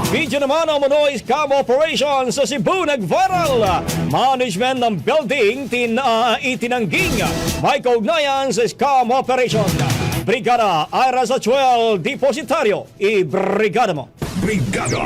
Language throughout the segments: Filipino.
Video naman ang Manoy Scam Operation sa Cebu nag-viral. Management ng building itinangging may kaugnayan sa scam operation. Brigada Ira Sachuel Depositario, i-brigada mo. Brigada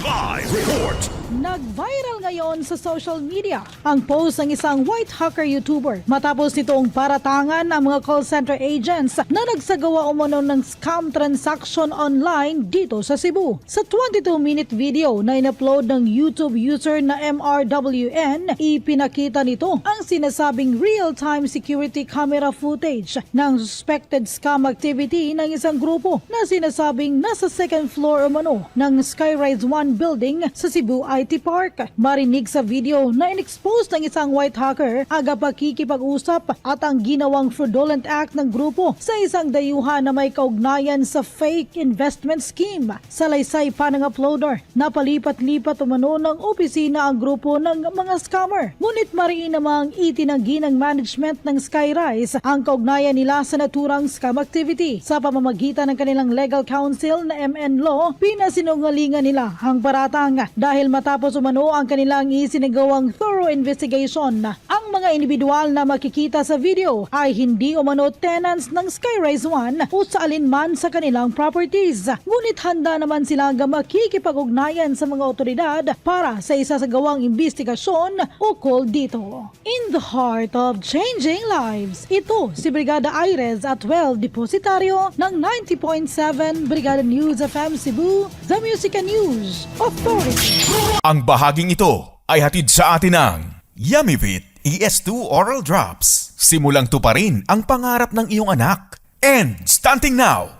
Live Report. Nag-viral ngayon sa social media ang post ng isang white hacker YouTuber matapos nitong paratangan ang mga call center agents na nagsagawa umano ng scam transaction online dito sa Cebu. Sa 22-minute video na in-upload ng YouTube user na MRWN, ipinakita nito ang sinasabing real-time security camera footage ng suspected scam activity ng isang grupo na sinasabing nasa second floor umano ng Skyrise 1 building sa Cebu IT Park. Marinig sa video na in-expose ng isang white hacker aga pakikipag-usap at ang ginawang fraudulent act ng grupo sa isang dayuhan na may kaugnayan sa fake investment scheme. Salaysay pa ng uploader, napalipat-lipat umano ng opisina ang grupo ng mga scammer. Ngunit mariin namang itinanggi ng management ng Skyrise ang kaugnayan nila sa naturang scam activity. Sa pamamagitan ng kanilang legal counsel na MN Law, pinasinungalingan nila ang paratang dahil matapos umano ang kanilang isinagawang thorough investigation. Ang mga individual na makikita sa video ay hindi umano tenants ng Skyrise 1 o sa alinman sa kanilang properties. Ngunit handa naman silang makikipag-ugnayan sa mga otoridad para sa isasagawang investigasyon ukol dito. In the heart of changing lives, ito si Brigada Aires at Depositario ng 90.7 Brigada News FM Cebu, the Music and News Authority. Ang bahaging ito ay hatid sa atin ng Yummyvit ES2 Oral Drops. Simulang tuparin ang pangarap ng iyong anak. And stunting now!